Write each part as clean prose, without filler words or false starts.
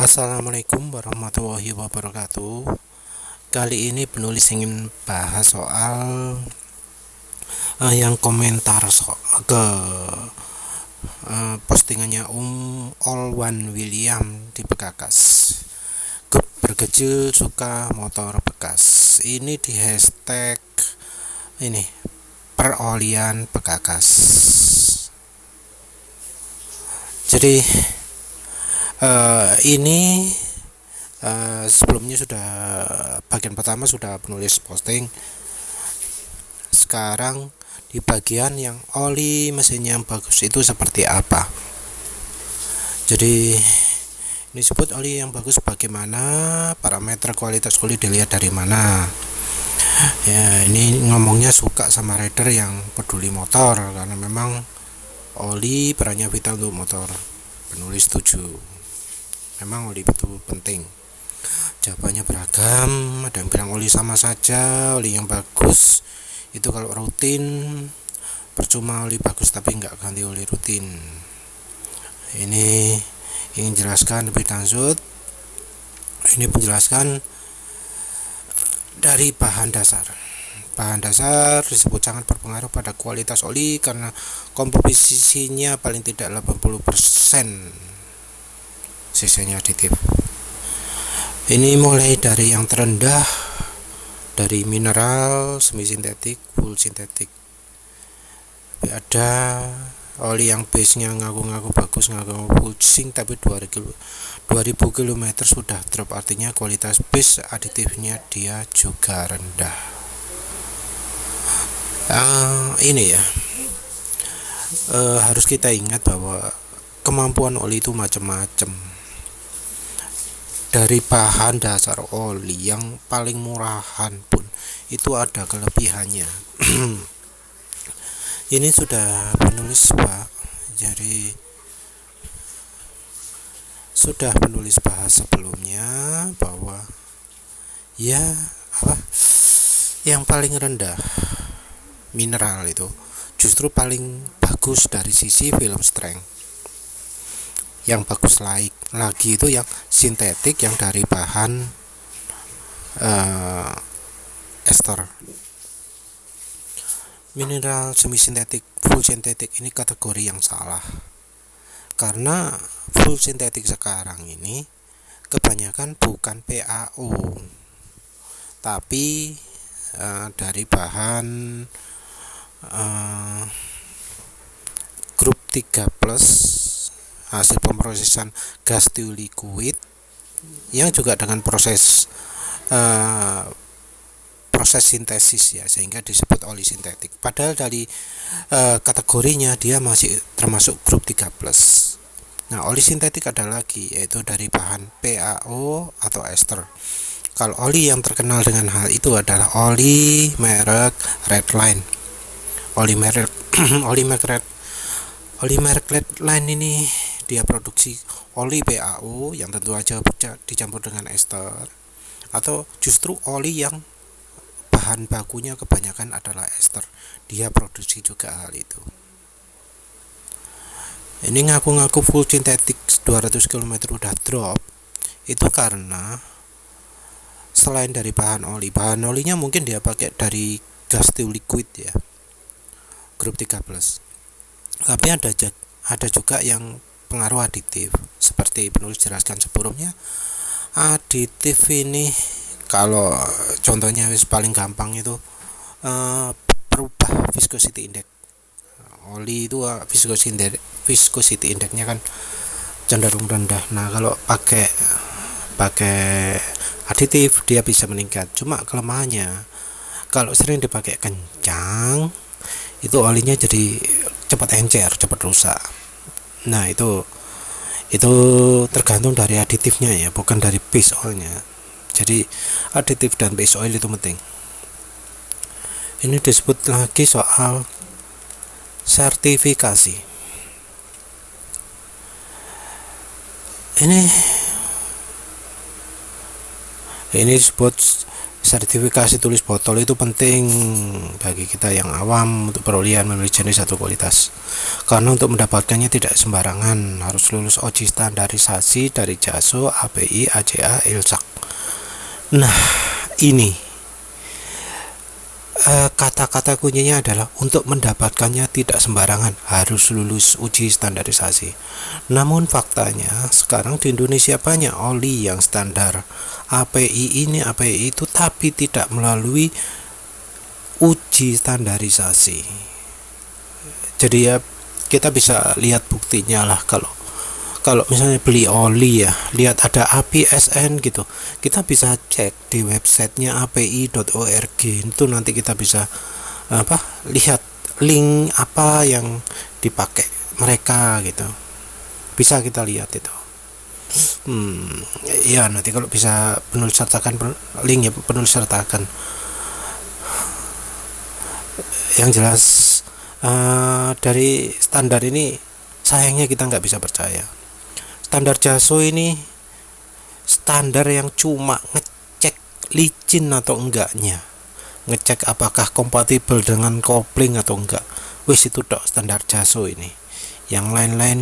Assalamualaikum warahmatullahi wabarakatuh. Kali ini penulis ingin bahas soal yang komentar ke postingannya Olwan William di Begakas. Bergejil suka motor bekas. Ini di hashtag ini perolian Begakas. Jadi ini sebelumnya sudah bagian pertama sudah penulis posting. Sekarang di bagian yang oli mesin yang bagus itu seperti apa. Jadi ini disebut oli yang bagus bagaimana, parameter kualitas oli dilihat dari mana. Ya, ini ngomongnya suka sama rider yang peduli motor karena memang oli perannya vital untuk motor. Penulis setuju. Memang oli itu penting. Jawabannya beragam, ada yang bilang oli sama saja, oli yang bagus itu kalau rutin, percuma oli bagus tapi nggak ganti oli rutin. Ini ingin jelaskan lebih lanjut. Ini penjelaskan dari bahan dasar. Bahan dasar disebut sangat berpengaruh pada kualitas oli karena komposisinya paling tidak 80% sisanya aditif. Ini mulai dari yang terendah, dari mineral, semi sintetik, full sintetik. Ada oli yang base-nya ngaku-ngaku bagus, ngaku-ngaku pusing, tapi 2000 km sudah drop, artinya kualitas base aditifnya dia juga rendah. Ini ya, harus kita ingat bahwa kemampuan oli itu macam-macam. Dari bahan dasar oli yang paling murahan pun itu ada kelebihannya. Ini sudah penulis Pak, jadi sudah penulis bahas sebelumnya bahwa yang paling rendah mineral itu justru paling bagus dari sisi film strength. Yang bagus lagi itu yang sintetik yang dari bahan ester. Mineral semi sintetik, full sintetik ini kategori yang salah. Karena full sintetik sekarang ini kebanyakan bukan PAO, tapi dari bahan grup 3+ hasil pemrosesan gas to liquid yang juga dengan proses sintesis ya, sehingga disebut oli sintetik. Padahal dari kategorinya dia masih termasuk grup 3+. Nah, oli sintetik ada lagi, yaitu dari bahan PAO atau ester. Kalau oli yang terkenal dengan hal itu adalah oli merek Redline. Oli merek Redline ini dia produksi oli PAO yang tentu aja dicampur dengan ester, atau justru oli yang bahan bakunya kebanyakan adalah ester, dia produksi juga hal itu. Ini ngaku-ngaku full sintetik 200 km udah drop, itu karena selain dari bahan olinya mungkin dia pakai dari gas to liquid ya, grup 3+. Tapi ada juga yang pengaruh aditif, seperti penulis jelaskan sebelumnya. Aditif ini kalau contohnya paling gampang itu berubah viscosity index. Oli itu viscosity indexnya kan cenderung rendah. Nah, kalau pakai aditif dia bisa meningkat. Cuma kelemahannya kalau sering dipakai kencang, itu olinya jadi cepat encer, cepat rusak. Nah, itu tergantung dari aditifnya ya, bukan dari base oilnya. Jadi aditif dan base oil itu penting. Ini disebut lagi soal sertifikasi. Ini disebut Sertifikasi tulis botol itu penting bagi kita yang awam untuk perolehan membeli jenis satu kualitas, karena untuk mendapatkannya tidak sembarangan, harus lulus uji standarisasi dari JASO, API, ACA, ILSAK. Nah, ini kata-kata kuncinya adalah untuk mendapatkannya tidak sembarangan, harus lulus uji standarisasi. Namun faktanya sekarang di Indonesia banyak oli yang standar API ini API itu tapi tidak melalui uji standarisasi. Jadi ya kita bisa lihat buktinya lah, kalau misalnya beli oli ya, lihat ada API SN gitu, kita bisa cek di websitenya api.org. Itu nanti kita bisa lihat link apa yang dipakai mereka gitu, bisa kita lihat itu. Ya nanti kalau bisa penulis sertakan link ya, penulis sertakan. Yang jelas dari standar ini sayangnya kita nggak bisa percaya. Standar JASO ini standar yang cuma ngecek licin atau enggaknya, ngecek apakah kompatibel dengan kopling atau enggak. Wis itu dok standar JASO ini. Yang lain-lain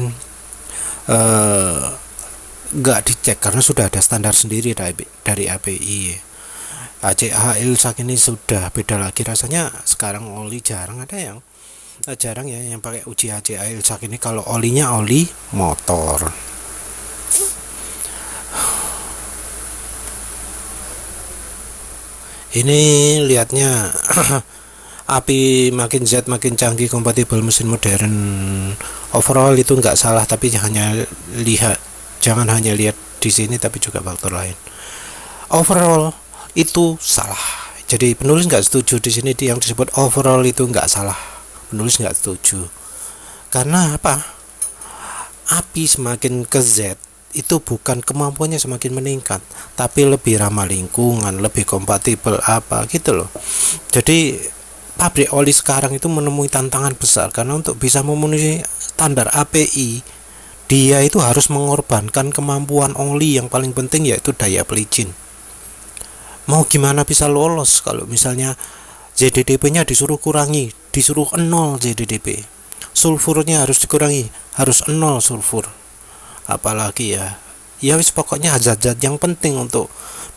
enggak dicek karena sudah ada standar sendiri dari API. ACA, ILSAK ini sudah beda lagi rasanya. Sekarang oli jarang ya yang pakai uji ACA, ILSAK ini. Kalau olinya oli motor. Ini lihatnya API makin Z makin canggih, kompatibel mesin modern. Overall itu nggak salah, tapi jangan hanya lihat di sini tapi juga faktor lain. Overall itu salah. Jadi penulis nggak setuju di sini yang disebut overall itu nggak salah. Penulis nggak setuju. Karena apa? API semakin ke Z itu bukan kemampuannya semakin meningkat, tapi lebih ramah lingkungan, lebih kompatibel gitu loh. Jadi pabrik oli sekarang itu menemui tantangan besar, karena untuk bisa memenuhi standar API dia itu harus mengorbankan kemampuan oli yang paling penting, yaitu daya pelicin. Mau gimana bisa lolos kalau misalnya ZDDP-nya disuruh 0 ZDDP, sulfurnya harus dikurangi, harus 0 sulfur. Apalagi ya wis pokoknya zat-zat yang penting untuk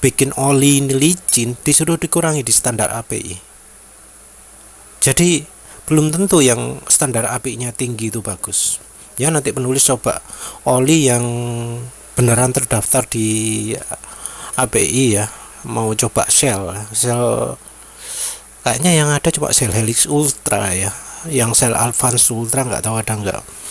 bikin oli ini licin disuruh dikurangi di standar API. Jadi belum tentu yang standar API-nya tinggi itu bagus. Ya nanti penulis coba oli yang beneran terdaftar di API ya, mau coba Shell kayaknya yang ada coba Shell Helix Ultra ya, yang Shell Advance Ultra nggak tahu ada nggak.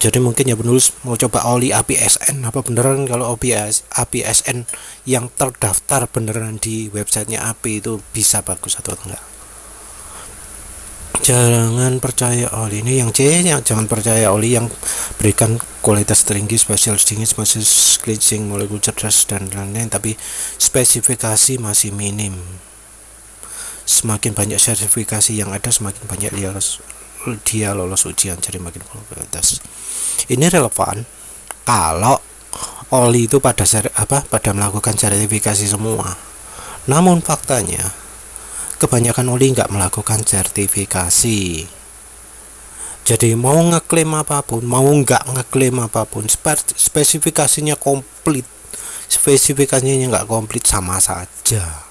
Jadi mungkin ya penulis mau coba oli API SN apa beneran, kalau API SN yang terdaftar beneran di websitenya API itu bisa bagus atau enggak. Jangan percaya oli ini yang C, jangan percaya oli yang berikan kualitas tinggi, spesial dingin, masih cleansing, molekul cerdas dan lain-lain, tapi spesifikasi masih minim. Semakin banyak sertifikasi yang ada, semakin banyak dia lolos ujian, jadi makin kualitas. Ini relevan kalau oli itu pada melakukan sertifikasi semua. Namun faktanya kebanyakan oli nggak melakukan sertifikasi. Jadi mau ngeklaim apapun, mau nggak ngeklaim apapun, spesifikasinya komplit, spesifikasinya nggak komplit sama saja.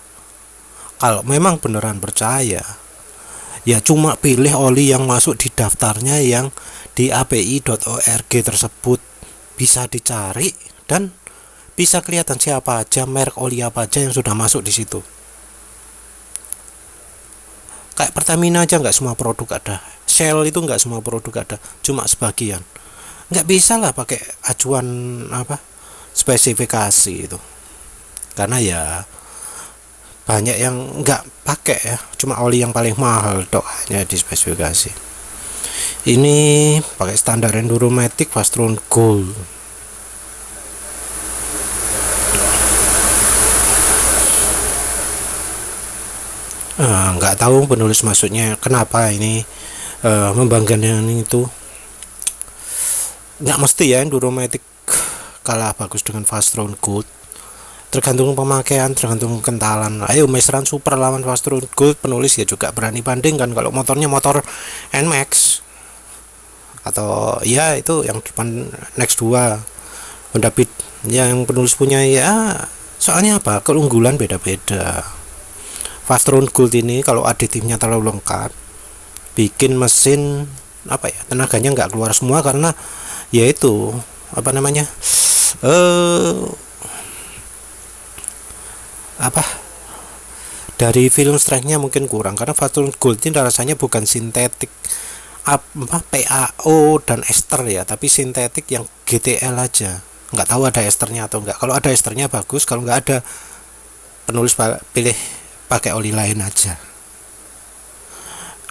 Kalau memang beneran percaya, ya cuma pilih oli yang masuk di daftarnya yang di api.org tersebut, bisa dicari dan bisa kelihatan siapa aja, merek oli apa aja yang sudah masuk di situ. Kayak Pertamina aja nggak semua produk ada, Shell itu nggak semua produk ada, cuma sebagian. Nggak bisa lah pakai acuan spesifikasi itu, karena ya banyak yang nggak pakai ya, cuma oli yang paling mahal dok hanya di spesifikasi. Ini pakai standar Enduromatic Fastron Gold. Nggak tahu penulis maksudnya kenapa ini membanggakan itu. Nggak mesti ya Enduromatic kalah bagus dengan Fastron Gold. tergantung pemakaian, tergantung kentalan. Ayo Maseran Super lawan Fast Road Gold, penulis ya juga berani bandingkan. Kalau motornya motor NMAX atau ya itu yang depan Next 2 Honda Beat yang penulis punya, ya soalnya apa, keunggulan beda-beda. Fast Road Gold ini kalau aditifnya terlalu lengkap bikin mesin apa ya, tenaganya nggak keluar semua karena yaitu apa namanya apa dari film strength-nya mungkin kurang, karena Fast Road Gold ini rasanya bukan sintetik PAO dan ester ya, tapi sintetik yang GTL aja. Nggak tahu ada esternya atau enggak. Kalau ada esternya bagus, kalau nggak ada penulis pilih pakai oli lain aja.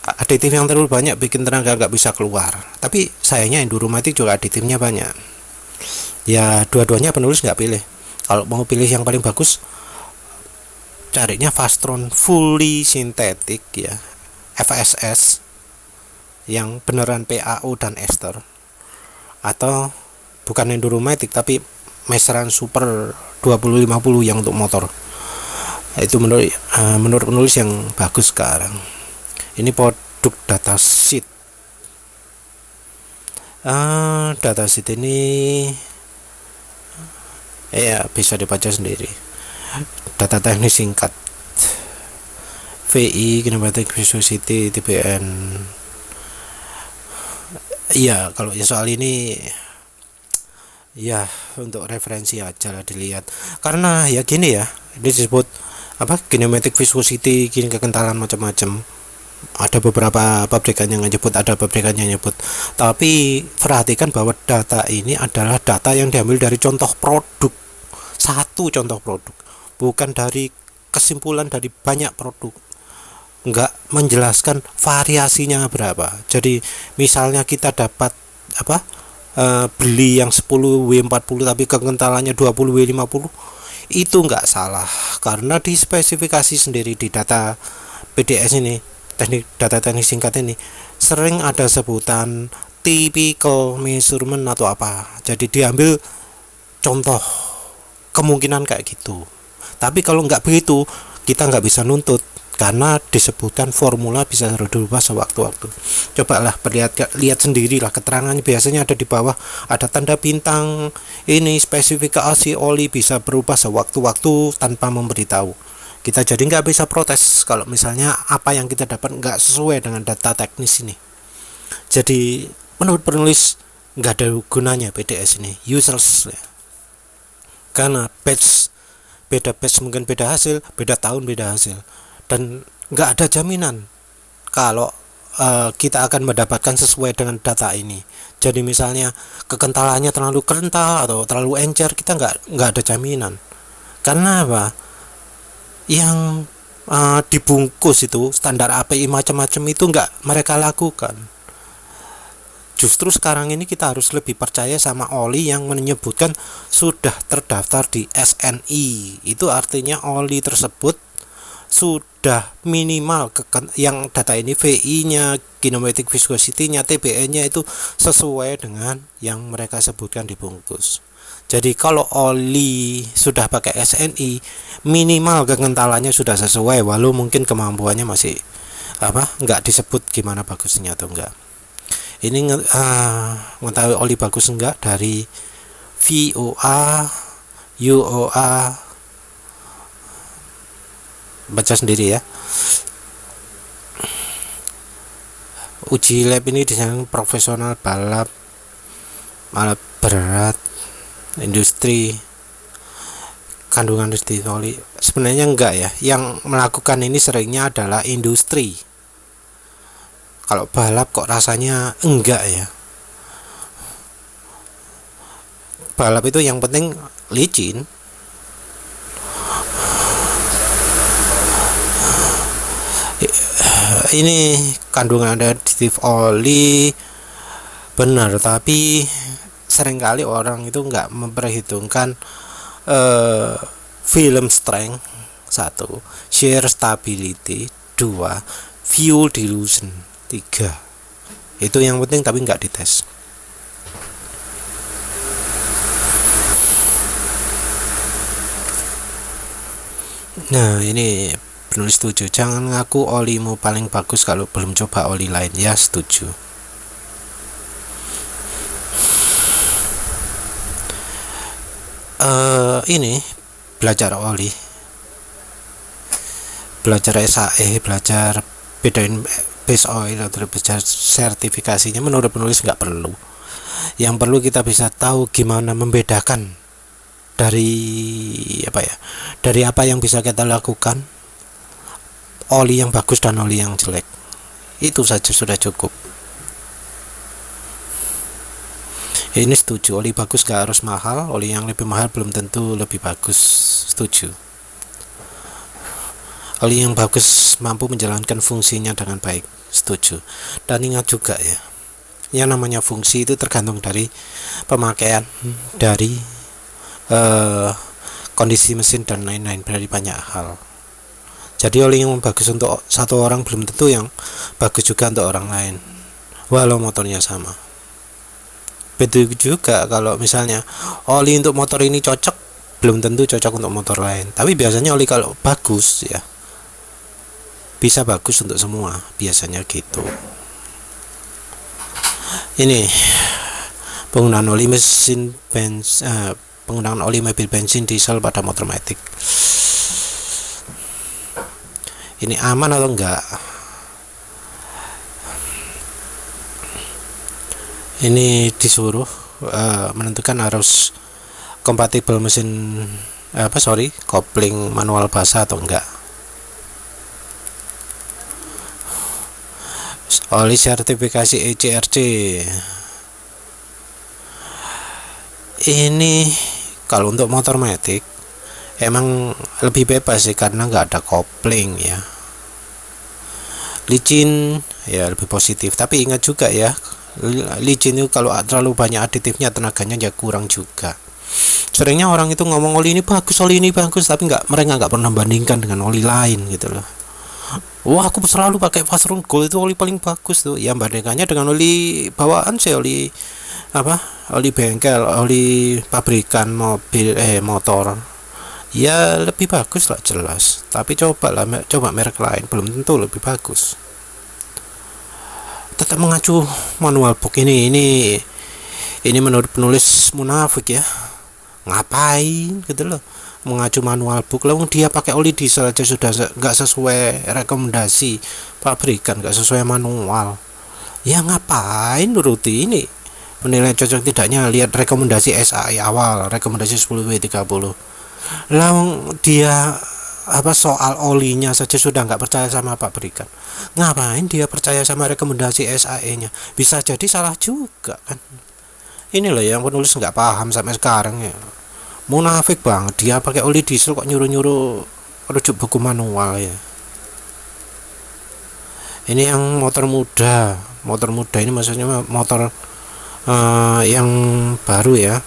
Aditif yang terlalu banyak bikin tenaga nggak bisa keluar. Tapi sayangnya Enduromatic juga aditifnya banyak. Ya dua-duanya penulis nggak pilih. Kalau mau pilih yang paling bagus, carinya Fastron fully sintetik ya, FSS yang beneran PAO dan ester, atau bukan Enduromatic tapi Maseran Super 2050 yang untuk motor. Itu menurut penulis yang bagus sekarang. Ini produk datasheet. Datasheet ini ya bisa dibaca sendiri. Data teknis singkat, VI, Kinematic Viscosity, TBN. Iya, kalau ya soal ini ya untuk referensi aja lah dilihat. Karena ya gini ya, ini disebut apa, kinematic viscosity, gini kekentalan macam-macam. Ada beberapa pabrikan yang nyebut, ada pabrikan yang nyebut. Tapi perhatikan bahwa data ini adalah data yang diambil dari contoh produk. Satu contoh produk, bukan dari kesimpulan dari banyak produk. Enggak menjelaskan variasinya berapa. Jadi misalnya kita dapat apa, beli yang 10 W40 tapi kekentalannya 20 W50, itu enggak salah karena di spesifikasi sendiri di data PDS ini, data teknik singkat ini sering ada sebutan typical measurement atau apa. Jadi diambil contoh kemungkinan kayak gitu. Tapi kalau enggak begitu, kita enggak bisa nuntut karena disebutkan formula bisa berubah sewaktu-waktu. Cobalah lihat sendirilah keterangannya, biasanya ada di bawah, ada tanda bintang. Ini spesifikasi oli bisa berubah sewaktu-waktu tanpa memberitahu. Kita jadi nggak bisa protes kalau misalnya apa yang kita dapat nggak sesuai dengan data teknis ini. Jadi menurut penulis nggak ada gunanya PDS ini, useless ya. Karena beda batch mungkin beda hasil, beda tahun beda hasil. Dan nggak ada jaminan kalau kita akan mendapatkan sesuai dengan data ini. Jadi misalnya kekentalannya terlalu kental atau terlalu encer, kita nggak ada jaminan. Karena apa? Yang dibungkus itu standar API macam-macam itu nggak mereka lakukan. Justru sekarang ini kita harus lebih percaya sama oli yang menyebutkan sudah terdaftar di SNI. Itu artinya oli tersebut sudah minimal yang data ini VI-nya, kinematic viscosity-nya, TBN-nya itu sesuai dengan yang mereka sebutkan di bungkus. Jadi kalau oli sudah pakai SNI, minimal kekentalannya sudah sesuai, walau mungkin kemampuannya masih nggak disebut gimana bagusnya atau enggak. Ini mengetahui oli bagus enggak dari VOA, UOA, baca sendiri ya. Uji lab ini desain profesional balap berat, industri, kandungan oli. Sebenarnya enggak ya, yang melakukan ini seringnya adalah industri. Kalau balap kok rasanya enggak ya. Balap itu yang penting licin. Ini kandungan aditif oli benar, tapi seringkali orang itu nggak memperhitungkan film strength 1, shear stability 2, fuel dilution 3. Itu yang penting tapi nggak dites. Nah, ini penulis setuju. Jangan ngaku olimu paling bagus kalau belum coba oli lain. Ya, setuju. Ini belajar oli, belajar SAE, belajar bedain base oil atau belajar sertifikasinya, menurut penulis nggak perlu. Yang perlu kita bisa tahu gimana membedakan dari dari apa yang bisa kita lakukan, oli yang bagus dan oli yang jelek. Itu saja sudah cukup. Ini setuju, oli bagus gak harus mahal, oli yang lebih mahal belum tentu lebih bagus. Setuju. Oli yang bagus mampu menjalankan fungsinya dengan baik. Setuju. Dan ingat juga ya, yang namanya fungsi itu tergantung dari pemakaian, dari kondisi mesin dan lain-lain, dari banyak hal. Jadi oli yang bagus untuk satu orang belum tentu yang bagus juga untuk orang lain, walau motornya sama. Betul juga kalau misalnya oli untuk motor ini cocok, belum tentu cocok untuk motor lain. Tapi biasanya oli kalau bagus ya bisa bagus untuk semua, biasanya gitu. Ini penggunaan oli mesin penggunaan oli mobil bensin diesel pada motor matic. Ini aman atau enggak? Ini disuruh menentukan harus kompatibel mesin kopling manual basah atau enggak. Oli sertifikasi ECRC ini kalau untuk motor matic emang lebih bebas sih, karena nggak ada kopling ya. Licin ya lebih positif, tapi ingat juga ya, licin itu kalau terlalu banyak aditifnya tenaganya ya kurang juga. Seringnya orang itu ngomong oli ini bagus, tapi mereka nggak pernah bandingkan dengan oli lain gitu loh. Wah, aku selalu pakai Fastron Gold, itu oli paling bagus tuh. Ya bandingkannya dengan oli bawaan sih, oli bengkel, oli pabrikan motor. Ya lebih bagus lah jelas. Tapi coba merek lain, belum tentu lebih bagus. Tetap mengacu manual book ini menurut penulis munafik ya. Ngapain gitu loh mengacu manual book, lalu dia pakai oli diesel aja sudah nggak sesuai rekomendasi pabrikan, nggak sesuai manual. Ya ngapain nuruti ini? Menilai cocok tidaknya lihat rekomendasi SAE awal, rekomendasi 10W30. Lalu dia soal olinya saja sudah nggak percaya sama pabrikan, ngapain dia percaya sama rekomendasi SAE-nya? Bisa jadi salah juga kan. Ini loh yang penulis nggak paham sampai sekarang ya. Munafik banget, dia pakai oli diesel kok nyuruh rujuk buku manual ya. Ini yang motor muda ini maksudnya motor yang baru ya.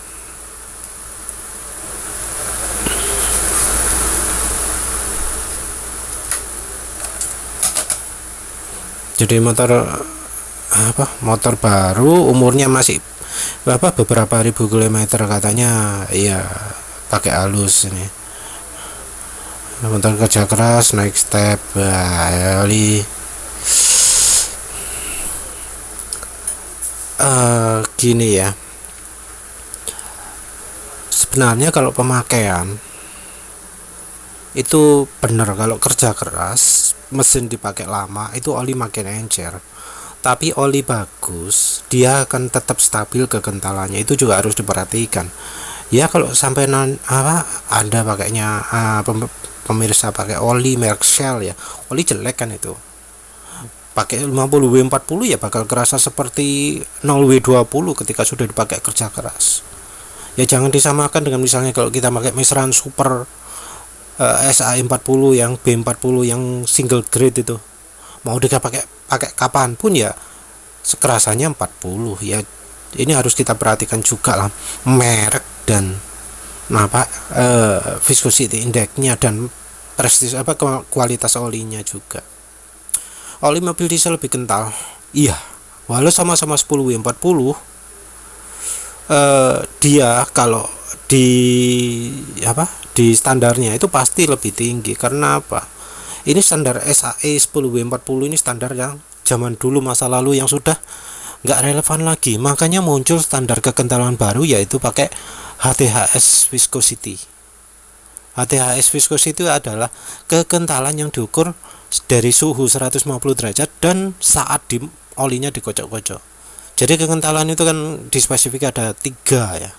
Jadi motor baru, umurnya masih beberapa ribu kilometer katanya ya, pakai halus ini. Motor kerja keras, naik step, gini ya. Sebenarnya kalau pemakaian itu benar, kalau kerja keras mesin dipakai lama itu oli makin encer. Tapi oli bagus dia akan tetap stabil kekentalannya, itu juga harus diperhatikan ya. Kalau sampai ada pakainya pemirsa pakai oli merek Shell ya, oli jelek kan itu, pakai 50W40 ya bakal kerasa seperti 0W20 ketika sudah dipakai kerja keras. Ya jangan disamakan dengan misalnya kalau kita pakai Misran Super SA40 yang B40 yang single grade itu, mau dia pakai kapanpun ya sekerasannya 40 ya. Ini harus kita perhatikan juga lah merek dan viscosity indexnya dan kualitas olinya juga. Oli mobil diesel lebih kental iya, walau sama-sama 10W40 dia kalau di di standarnya itu pasti lebih tinggi. Karena apa? Ini standar SAE 10W40 ini standar yang zaman dulu masa lalu yang sudah nggak relevan lagi. Makanya muncul standar kekentalan baru, yaitu pakai HTHS viscosity. HTHS viscosity itu adalah kekentalan yang diukur dari suhu 150 derajat dan saat olinya dikocok-kocok. Jadi kekentalan itu kan di spesifik ada 3 ya.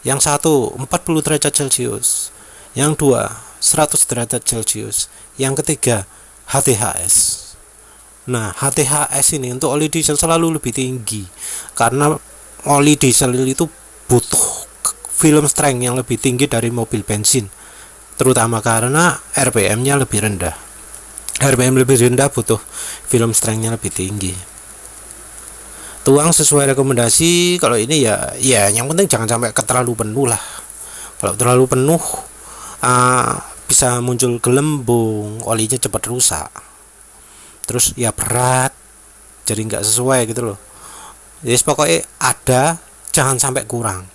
Yang satu 40 derajat Celcius, yang dua 100 derajat Celcius, yang ketiga HTHS. Nah, HTHS ini untuk oli diesel selalu lebih tinggi karena oli diesel itu butuh film strength yang lebih tinggi dari mobil bensin, terutama karena RPM-nya lebih rendah. RPM lebih rendah butuh film strength-nya lebih tinggi. Tuang sesuai rekomendasi. Kalau ini ya yang penting jangan sampai terlalu penuh lah. Kalau terlalu penuh bisa muncul gelembung, olinya cepat rusak. Terus ya berat, jadi nggak sesuai gitu loh. Jadi pokoknya ada, jangan sampai kurang.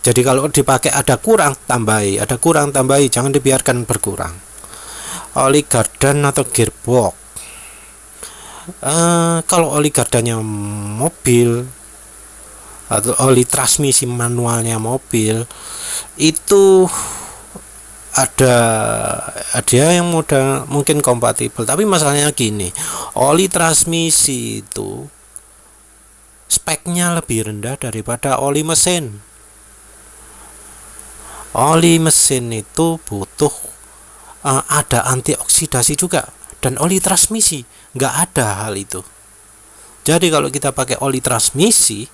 Jadi kalau dipakai ada kurang tambahi, jangan dibiarkan berkurang. Oli gardan atau gearbox. Kalau oli gardannya mobil atau oli transmisi manualnya mobil itu ada yang mungkin kompatibel, tapi masalahnya gini, oli transmisi itu speknya lebih rendah daripada oli mesin. Oli mesin itu butuh ada antioksidasi juga, dan oli transmisi nggak ada hal itu. Jadi kalau kita pakai oli transmisi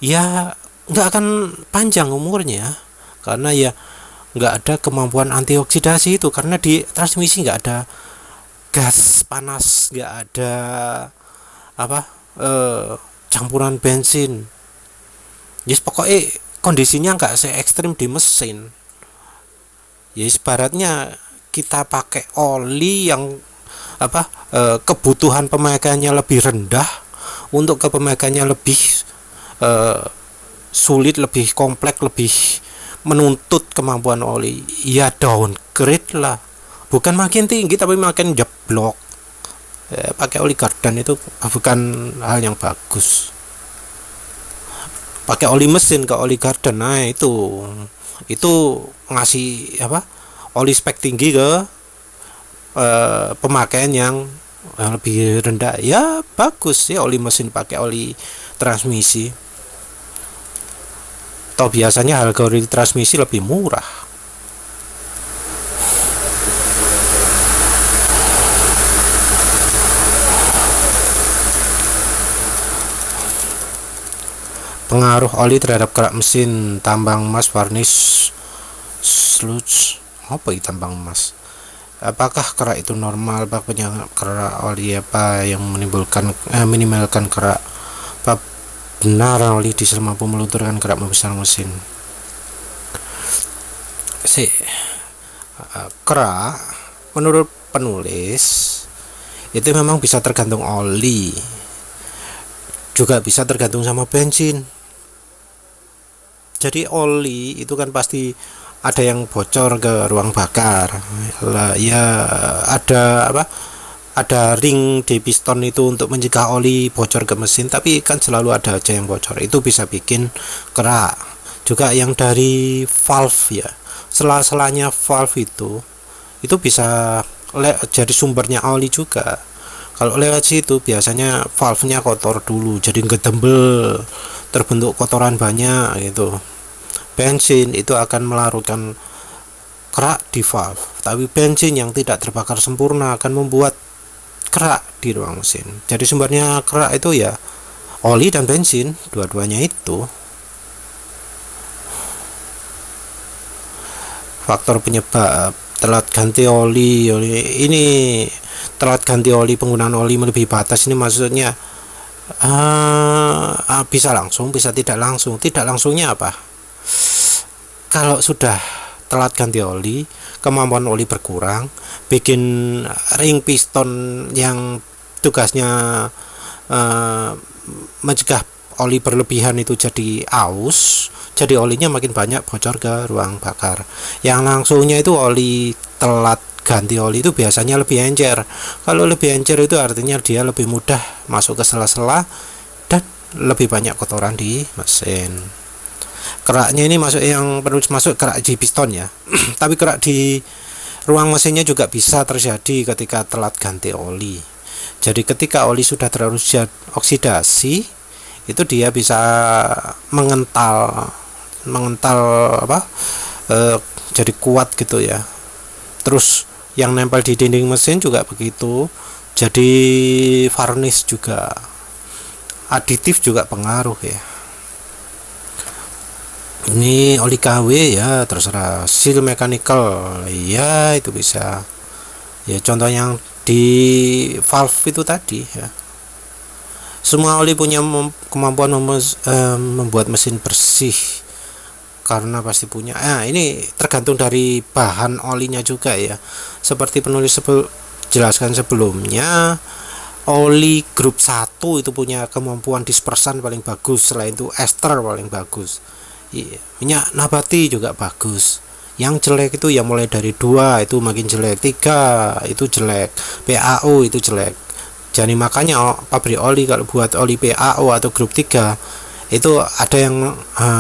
ya nggak akan panjang umurnya, karena ya nggak ada kemampuan antioksidasi itu, karena di transmisi nggak ada gas panas, nggak ada campuran bensin. Yes, pokoknya kondisinya nggak se ekstrim di mesin. Yes, baratnya kita pakai oli yang kebutuhan pemakaiannya lebih rendah, untuk pemakaiannya lebih sulit, lebih kompleks, lebih menuntut kemampuan oli, ya downgrade lah. Bukan makin tinggi tapi makin jeblok. Pakai oli gardan itu bukan hal yang bagus. Pakai oli mesin ke oli gardan, nah itu ngasih oli spek tinggi ke pemakaian yang lebih rendah. Ya bagus ya oli mesin pakai oli transmisi. Toh biasanya harga oli transmisi lebih murah. Pengaruh oli terhadap kerak mesin, tambang emas, varnish, sludge. Apa itu tambang emas? Apakah kerak itu normal? Apakah kerak oli apa yang minimalkan kerak? Apa benar oli diesel mampu melunturkan kerak membesar mesin? Kerak menurut penulis itu memang bisa tergantung oli, juga bisa tergantung sama bensin. Jadi oli itu kan pasti ada yang bocor ke ruang bakar lah, ya ada ring di piston itu untuk mencegah oli bocor ke mesin, tapi kan selalu ada aja yang bocor, itu bisa bikin kerak. Juga yang dari valve ya, sela-selanya valve itu bisa jadi sumbernya oli juga. Kalau lewat situ biasanya valve-nya kotor dulu, jadi ngedembel, terbentuk kotoran banyak gitu. Bensin itu akan melarutkan kerak di valve, tapi bensin yang tidak terbakar sempurna akan membuat kerak di ruang mesin. Jadi sumbernya kerak itu ya oli dan bensin, dua-duanya itu. Faktor penyebab telat ganti oli ini, telat ganti oli, penggunaan oli melebihi batas ini maksudnya bisa langsung, bisa tidak langsung. Tidak langsungnya apa? Kalau sudah telat ganti oli, kemampuan oli berkurang, bikin ring piston yang tugasnya mencegah oli berlebihan itu jadi aus, jadi olinya makin banyak bocor ke ruang bakar. Yang langsungnya itu oli telat ganti oli itu biasanya lebih encer. Kalau lebih encer itu artinya dia lebih mudah masuk ke sela-sela dan lebih banyak kotoran di mesin. Keraknya ini masuk yang perlu masuk kerak di piston ya. Tapi kerak di ruang mesinnya juga bisa terjadi ketika telat ganti oli. Jadi ketika oli sudah terlalu oksidasi, itu dia bisa mengental jadi kuat gitu ya. Terus yang nempel di dinding mesin juga begitu. Jadi varnish juga, aditif juga pengaruh ya. Ini oli KW ya terserah. Seal mechanical ya itu bisa ya, contoh yang di valve itu tadi ya. Semua oli punya kemampuan membuat mesin bersih karena pasti punya. Ini tergantung dari bahan olinya juga ya. Seperti penulis jelaskan sebelumnya, oli grup 1 itu punya kemampuan dispersan paling bagus, selain itu ester paling bagus. Minyak nabati juga bagus. Yang jelek itu yang mulai dari 2 itu makin jelek, 3 itu jelek, PAO itu jelek. Jadi makanya pabrik oli kalau buat oli PAO atau grup 3 itu ada yang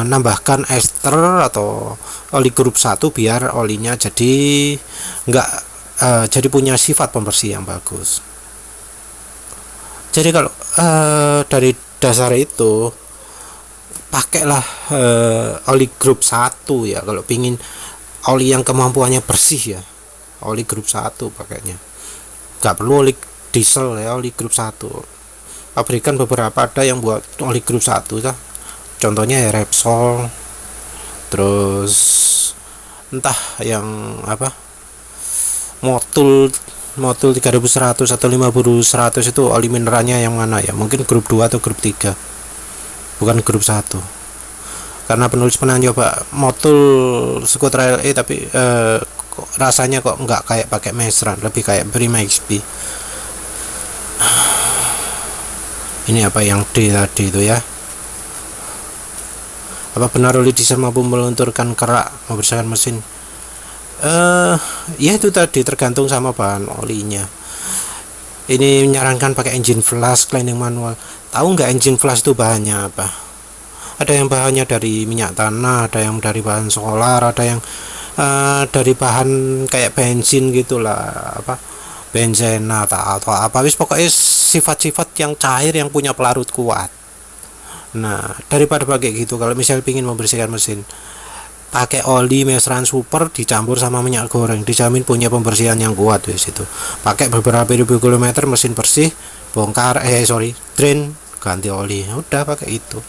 nambahkan ester atau oli grup 1 biar olinya jadi enggak jadi punya sifat pembersih yang bagus. Jadi kalau dari dasar itu pakailah oli grup 1 ya kalau pingin oli yang kemampuannya bersih ya. Oli grup 1 pakainya. Enggak perlu oli diesel ya, oli grup 1. Pabrikan beberapa ada yang buat oli grup 1 ya. Contohnya ya Repsol. Terus entah yang apa? Motul 3100 atau 5100 itu oli mineralnya yang mana ya? Mungkin grup 2 atau grup 3. Bukan grup 1. Karena penulis pernah nyoba motul skuter LE tapi rasanya kok enggak kayak pakai Mesran, lebih kayak Prima XP. Ini apa yang D tadi itu ya? Apa benar oli diesel mampu melunturkan kerak, membersihkan mesin? Ya itu tadi tergantung sama bahan olinya. Ini menyarankan pakai engine flash cleaning manual. Tahu nggak engine flash itu bahannya apa? Ada yang bahannya dari minyak tanah, ada yang dari bahan solar, ada yang dari bahan kayak bensin gitulah, apa bensin atau apa, wis pokoknya sifat-sifat yang cair yang punya pelarut kuat. Nah daripada pakai gitu, kalau misal pingin membersihkan mesin, pakai oli Mesran Super dicampur sama minyak goreng, dijamin punya pembersihan yang kuat. Wis itu pakai beberapa ribu kilometer mesin bersih, bongkar drain, ganti oli, udah pakai itu,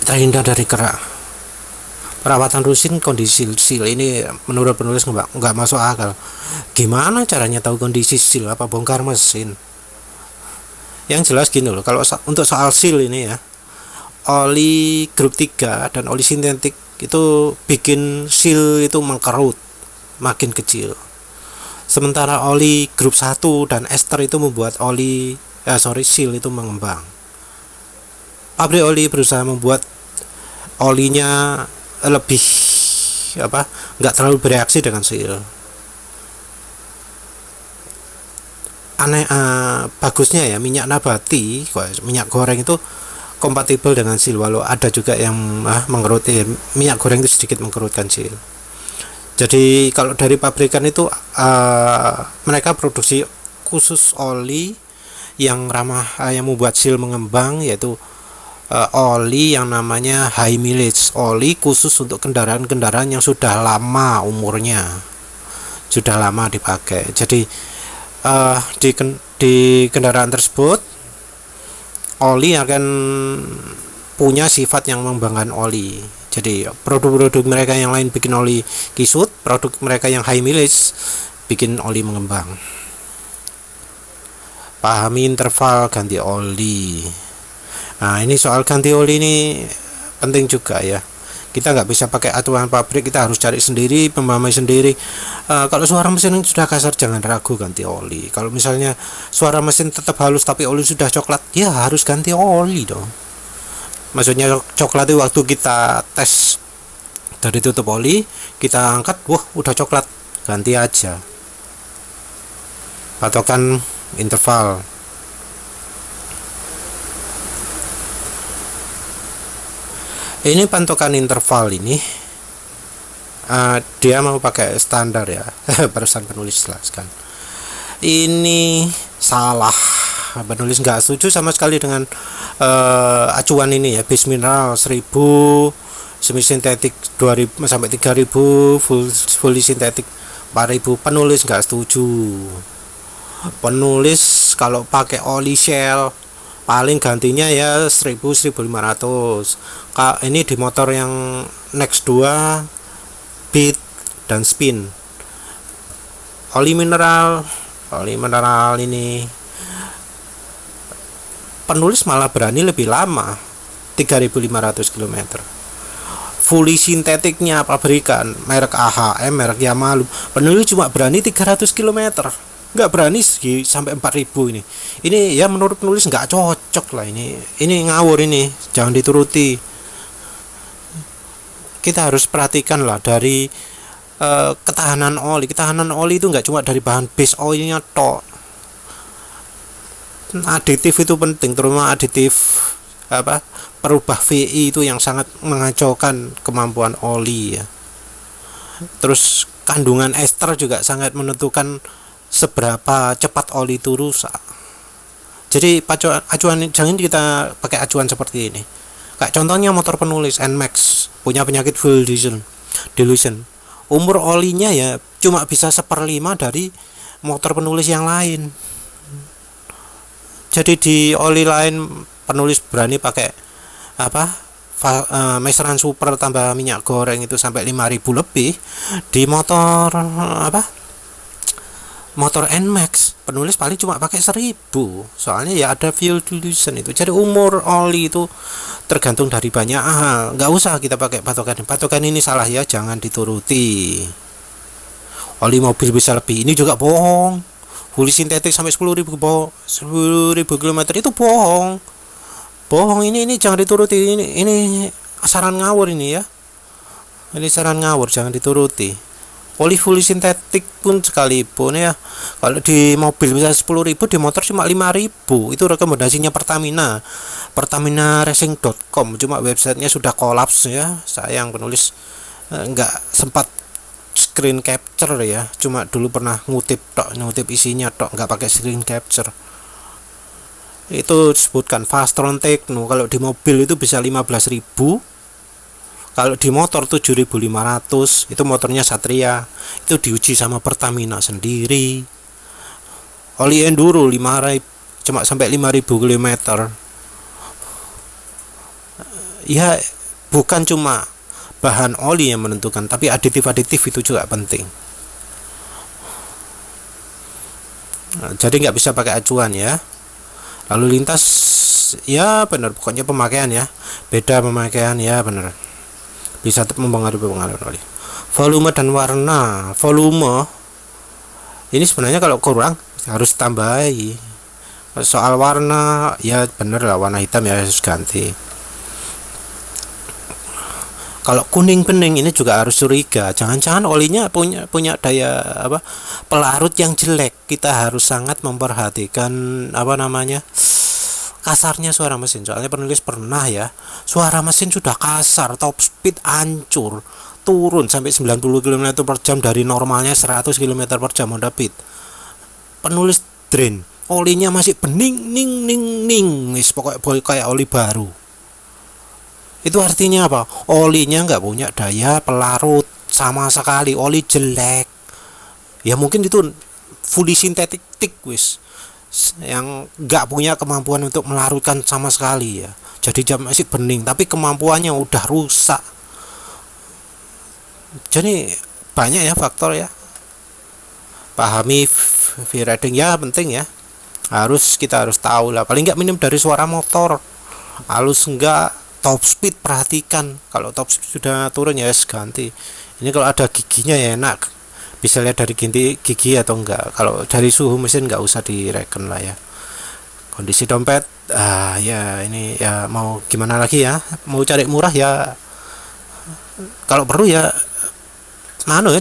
terhindar dari kerak. Perawatan rutin kondisi seal ini menurut penulis nggak masuk akal. Gimana caranya tahu kondisi seal? Apa bongkar mesin? Yang jelas gini loh, kalau untuk soal seal ini ya, oli grup 3 dan oli sintetik itu bikin seal itu mengkerut, makin kecil. Sementara oli grup 1 dan ester itu membuat seal itu mengembang. Pabrik oli berusaha membuat olinya lebih nggak terlalu bereaksi dengan seal. Bagusnya ya minyak nabati, minyak goreng itu kompatibel dengan seal, walau ada juga yang mengeruti. Minyak goreng itu sedikit mengerutkan seal. Jadi kalau dari pabrikan itu mereka produksi khusus oli yang ramah yang membuat seal mengembang, yaitu oli yang namanya high mileage, oli khusus untuk kendaraan-kendaraan yang sudah lama umurnya, sudah lama dipakai. Jadi di kendaraan tersebut oli akan punya sifat yang mengembangkan oli. Jadi produk-produk mereka yang lain bikin oli kisut, produk mereka yang high mileage bikin oli mengembang. Pahami interval ganti oli. Nah ini soal ganti oli ini penting juga ya. Kita nggak bisa pakai aturan pabrik, kita harus cari sendiri, pemahami sendiri. Kalau suara mesin yang sudah kasar jangan ragu ganti oli. Kalau misalnya suara mesin tetap halus tapi oli sudah coklat, ya harus ganti oli dong. Maksudnya coklat itu waktu kita tes dari tutup oli, kita angkat, wah udah coklat, ganti aja. Patokan interval. Ini patokan interval ini dia mau pakai standar ya. Barusan penulis jelaskan ini salah, penulis nggak setuju sama sekali dengan acuan ini ya. Base mineral 1000, semi sintetik 2000 sampai 3000, fully sintetik 4000. Penulis nggak setuju. Penulis kalau pakai oli shell paling gantinya ya 1000-1500. Ini di motor yang Next 2 Beat dan Spin. Oli mineral ini penulis malah berani lebih lama, 3500 km. Fully sintetiknya pabrikan merek AHM, merek Yamaha, penulis cuma berani 300 km, nggak berani sampai 4000. Ini ya menurut penulis nggak cocok lah. Ini ngawur, ini jangan dituruti. Kita harus perhatikan lah dari ketahanan oli itu nggak cuma dari bahan base oilnya tok. Aditif itu penting, terutama aditif perubah VI itu yang sangat mengacaukan kemampuan oli ya. Terus kandungan ester juga sangat menentukan seberapa cepat oli itu rusak. Jadi acuan jangan kita pakai acuan seperti ini. Kayak contohnya motor penulis NMAX punya penyakit fuel dilution. Umur olinya ya cuma bisa 1/5 dari motor penulis yang lain. Jadi di oli lain penulis berani pakai meseran super tambah minyak goreng itu sampai 5000 lebih. Di motor motor NMAX penulis paling cuma pakai 1000, soalnya ya ada fuel dilution itu. Jadi umur oli itu tergantung dari banyak hal, nggak usah kita pakai patokan ini salah ya, jangan dituruti. Oli mobil bisa lebih, ini juga bohong. Fully sintetik sampai 10.000 km itu bohong. Ini jangan dituruti. Ini saran ngawur ini ya. Ini saran ngawur, jangan dituruti. Oli fully sintetik pun sekalipun ya, kalau di mobil bisa 10.000, di motor cuma 5.000. Itu rekomendasinya Pertamina Racing.com, cuma websitenya sudah kolaps ya. Sayang penulis nggak sempat screen capture ya, cuma dulu pernah ngutip isinya tok, nggak pakai screen capture. Itu disebutkan Fastron Techno, kalau di mobil itu bisa 15.000, kalau di motor 7.500. Itu motornya Satria, itu diuji sama Pertamina sendiri. Oli enduro 5.000, cuma sampai 5.000 km. Ya bukan cuma bahan oli yang menentukan, tapi aditif itu juga penting. Jadi nggak bisa pakai acuan ya. Lalu lintas ya benar, pokoknya pemakaian ya, beda pemakaian ya benar, bisa mempengaruhi oli. Volume dan warna. Volume ini sebenarnya kalau kurang harus tambahi. Soal warna ya bener lah, warna hitam ya harus ganti. Kalau kuning bening ini juga harus curiga, jangan-jangan olinya punya daya pelarut yang jelek. Kita harus sangat memperhatikan kasarnya suara mesin. Soalnya penulis pernah ya, suara mesin sudah kasar, top speed hancur, turun sampai 90 km per jam dari normalnya 100 km per jam Honda Beat. Penulis drain, olinya masih bening ning, pokoknya kayak oli baru. Itu artinya apa? Olinya nggak punya daya pelarut sama sekali, oli jelek. Ya mungkin itu fully sintetik wis, yang nggak punya kemampuan untuk melarutkan sama sekali ya. Jadi jam masih bening, tapi kemampuannya udah rusak. Jadi banyak ya faktor ya. Pahami V-rating ya penting ya. Kita harus tahu lah. Paling nggak minim dari suara motor. Halus enggak, top speed, perhatikan kalau top speed sudah turun ya ganti. Ini kalau ada giginya ya enak, bisa lihat dari gigi atau enggak. Kalau dari suhu mesin nggak usah direken lah ya. Kondisi dompet, ya ini ya mau gimana lagi ya, mau cari murah ya, kalau perlu ya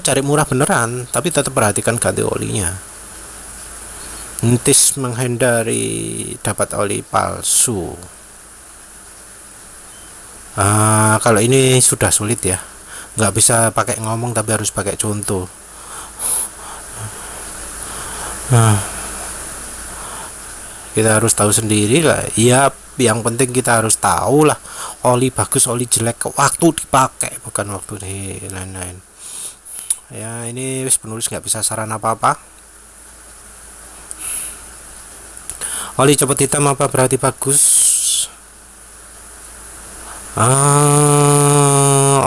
cari murah beneran, tapi tetap perhatikan ganti olinya. Entis menghindari dapat oli palsu. Kalau ini sudah sulit ya, nggak bisa pakai ngomong tapi harus pakai contoh. Kita harus tahu sendiri lah ya, yang penting kita harus tahu lah oli bagus oli jelek waktu dipakai, bukan waktu lain-lain ya. Ini penulis nggak bisa saran apa-apa. Oli cepet hitam apa berarti bagus?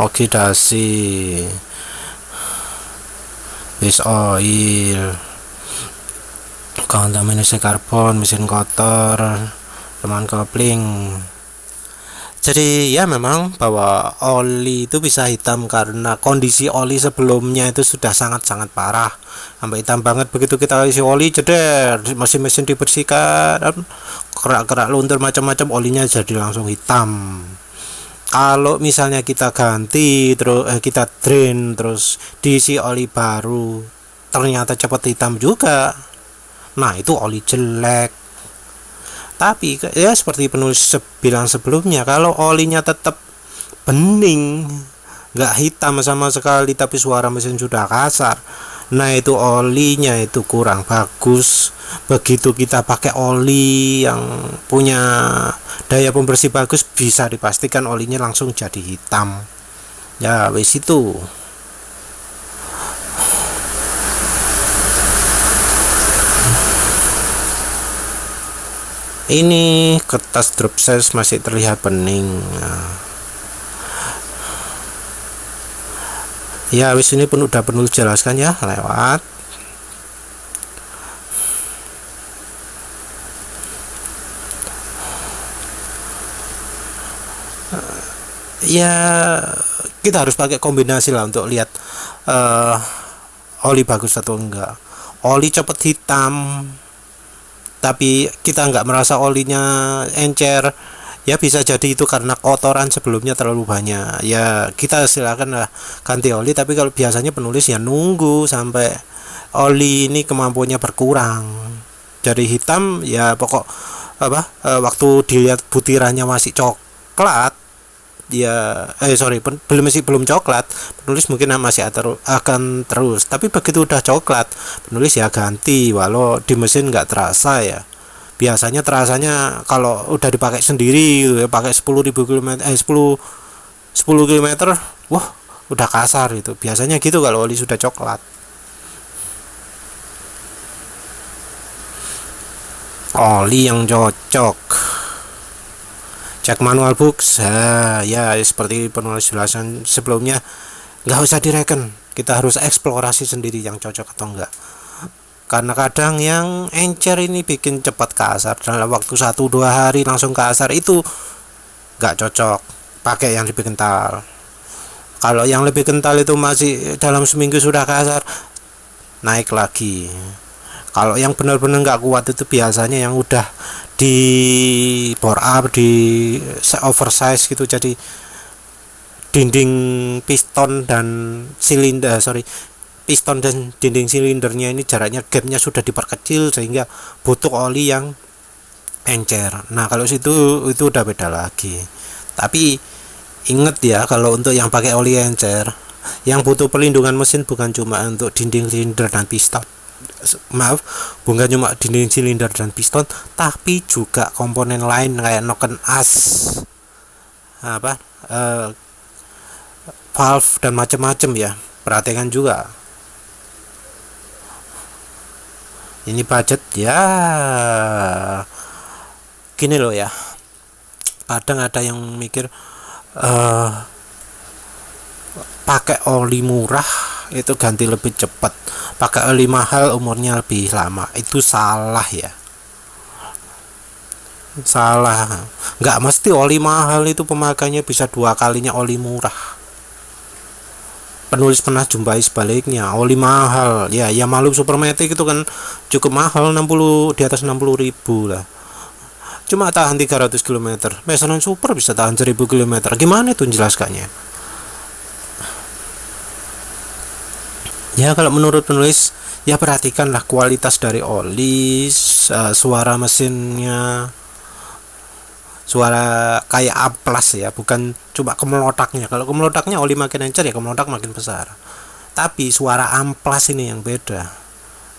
Oksidasi, base oil, kontaminasi karbon, mesin kotor, teman kopling. Jadi ya memang bahwa oli itu bisa hitam karena kondisi oli sebelumnya itu sudah sangat-sangat parah, sampai hitam banget. Begitu kita isi oli jeder, mesin-mesin dibersihkan, kerak-kerak luntur macam-macam, olinya jadi langsung hitam. Kalau misalnya kita ganti terus kita drain terus diisi oli baru, ternyata cepat hitam juga, nah itu oli jelek. Tapi ya seperti penulis bilang sebelumnya, kalau olinya tetap bening, nggak hitam sama sekali, tapi suara mesin sudah kasar, nah itu olinya itu kurang bagus. Begitu kita pakai oli yang punya daya pembersih bagus, bisa dipastikan olinya langsung jadi hitam. Ya wis itu. Ini kertas drop size masih terlihat bening. Ya wis ini udah penulis jelaskan ya lewat. Ya kita harus pakai kombinasi lah untuk lihat oli bagus atau enggak. Oli cepet hitam tapi kita nggak merasa olinya encer, ya bisa jadi itu karena kotoran sebelumnya terlalu banyak. Ya kita silakan lah ganti oli, tapi kalau biasanya penulis ya nunggu sampai oli ini kemampuannya berkurang jadi hitam. Ya pokok waktu dilihat butirannya masih coklat ya, belum coklat, penulis mungkin masih akan terus, tapi begitu udah coklat penulis ya ganti, walau di mesin nggak terasa ya. Biasanya terasanya kalau udah dipakai sendiri ya, pakai 10.000 km 10 km, wah udah kasar itu biasanya gitu kalau oli sudah coklat. Oli yang cocok, cek manual books. Ya seperti penulis jelasan sebelumnya, nggak usah direken, kita harus eksplorasi sendiri yang cocok atau enggak, karena kadang yang encer ini bikin cepat kasar, dalam waktu 1-2 hari langsung kasar, itu nggak cocok. Pakai yang lebih kental. Kalau yang lebih kental itu masih dalam seminggu sudah kasar, naik lagi. Kalau yang benar-benar nggak kuat itu biasanya yang udah di bore up, di oversize gitu, jadi dinding piston dan piston dan dinding silindernya ini jaraknya, gapnya sudah diperkecil sehingga butuh oli yang encer. Nah kalau situ itu udah beda lagi. Tapi ingat ya, kalau untuk yang pakai oli encer, yang butuh pelindungan mesin bukan cuma untuk dinding silinder dan piston, bukan cuma dinding silinder dan piston, tapi juga komponen lain kayak noken as, valve dan macam-macam ya. Perhatikan juga. Ini budget ya gini loh ya, kadang ada yang mikir pakai oli murah itu ganti lebih cepat, pakai oli mahal umurnya lebih lama. Itu salah ya. Salah. Nggak mesti oli mahal itu pemakainya bisa 2 kalinya oli murah. Penulis pernah jumpai sebaliknya, oli mahal ya, ya maklum Supermatic itu kan cukup mahal, 60, di atas 60.000 lah, cuma tahan 300 km. Mesonan Super bisa tahan 1000 km. Gimana itu menjelaskannya? Ya kalau menurut penulis, ya perhatikanlah kualitas dari oli, suara mesinnya, suara kayak amplas ya, bukan cuma kemelotaknya. Kalau kemelotaknya oli makin encer ya kemelotak makin besar, tapi suara amplas ini yang beda.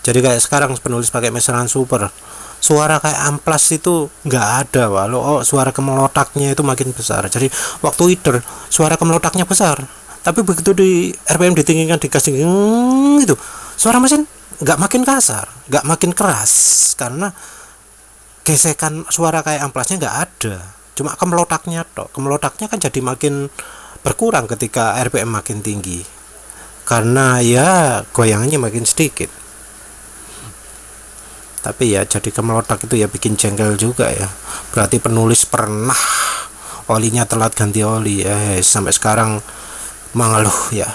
Jadi kayak sekarang penulis pakai meseran Super, suara kayak amplas itu nggak ada, walau suara kemelotaknya itu makin besar. Jadi waktu hider suara kemelotaknya besar, tapi begitu di RPM ditinggikan dikasih itu, suara mesin nggak makin kasar, nggak makin keras, karena gesekan suara kayak amplasnya nggak ada, cuma kemelotaknya tok. Kemelotaknya kan jadi makin berkurang ketika RPM makin tinggi, karena ya goyangannya makin sedikit. Tapi ya jadi kemelotak itu ya bikin jengkel juga ya. Berarti penulis pernah olinya telat ganti oli ya, sampai sekarang mengeluh ya,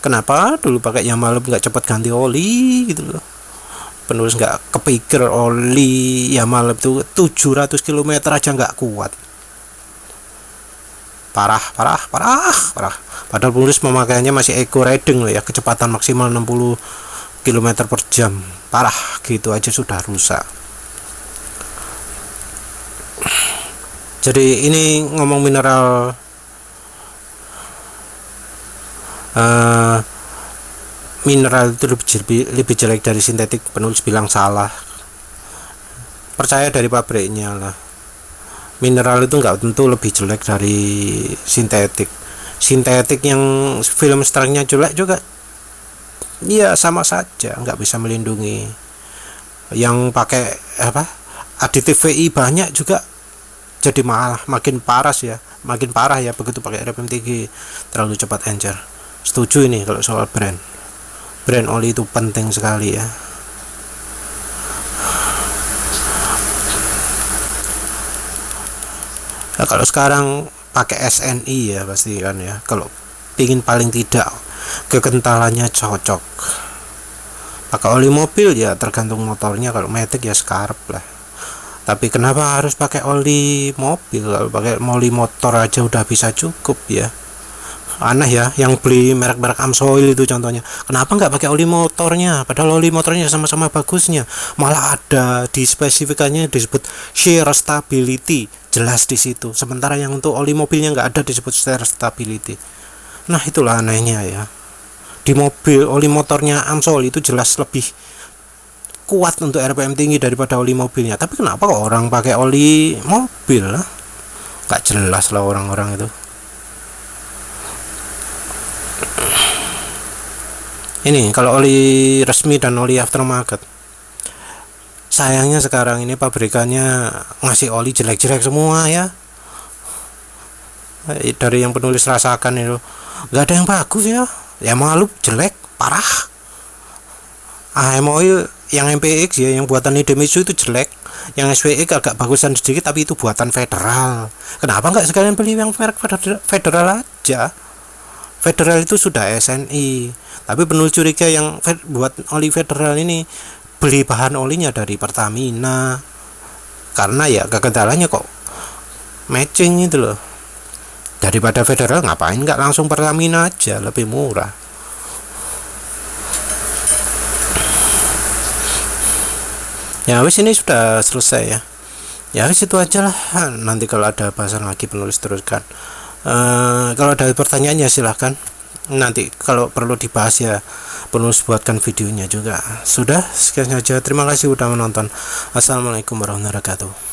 kenapa dulu pakai yang malam nggak cepat ganti oli gitu loh. Penulis nggak kepikir oli Yamal itu 700 km aja nggak kuat. Parah. Padahal penulis memakainya masih eco riding loh ya, kecepatan maksimal 60 km per jam. Parah, gitu aja sudah rusak. Jadi ini ngomong mineral, mineral itu lebih jelek dari sintetik. Penulis bilang salah, percaya dari pabriknya lah. Mineral itu nggak tentu lebih jelek dari sintetik. Sintetik yang film strengthnya jelek juga ya sama saja, nggak bisa melindungi. Yang pakai aditif VI banyak juga jadi malah makin parah ya, begitu pakai RPM tinggi, terlalu cepat encer. Setuju ini kalau soal brand oli itu penting sekali ya. Nah, kalau sekarang pakai SNI ya pasti kan ya, kalau pingin paling tidak kekentalannya cocok. Pakai oli mobil ya tergantung motornya, kalau Matic ya Scarp lah. Tapi kenapa harus pakai oli mobil? Kalau pakai oli motor aja udah bisa cukup ya. Aneh ya, yang beli merek-merek Amsoil itu contohnya, kenapa nggak pakai oli motornya? Padahal oli motornya sama-sama bagusnya, malah ada di spesifikannya disebut shear stability, jelas di situ. Sementara yang untuk oli mobilnya nggak ada disebut shear stability. Nah itulah anehnya ya. Di mobil oli motornya Amsoil itu jelas lebih kuat untuk RPM tinggi daripada oli mobilnya. Tapi kenapa kok orang pakai oli mobil? Nggak jelas lah orang-orang itu. Ini kalau oli resmi dan oli aftermarket, sayangnya sekarang ini pabrikannya ngasih oli jelek-jelek semua ya. Dari yang penulis rasakan itu nggak ada yang bagus ya, ya malu jelek parah. AM Oil yang MPX ya, yang buatan Idemitsu itu jelek. Yang SWX agak bagusan sedikit, tapi itu buatan Federal. Kenapa nggak sekalian beli yang merek Federal aja? Federal itu sudah SNI, tapi penulis curiga yang buat oli Federal ini beli bahan olinya dari Pertamina, karena ya kekentalannya kok matching itu loh. Daripada Federal ngapain nggak langsung Pertamina aja, lebih murah. Ya wis, ini sudah selesai ya. Ya wis itu aja lah. Nanti kalau ada bahasan lagi penulis teruskan. Kalau ada pertanyaannya silahkan. Nanti kalau perlu dibahas ya penulis buatkan videonya juga. Sudah sekian saja. Terima kasih sudah menonton. Assalamualaikum warahmatullahi wabarakatuh.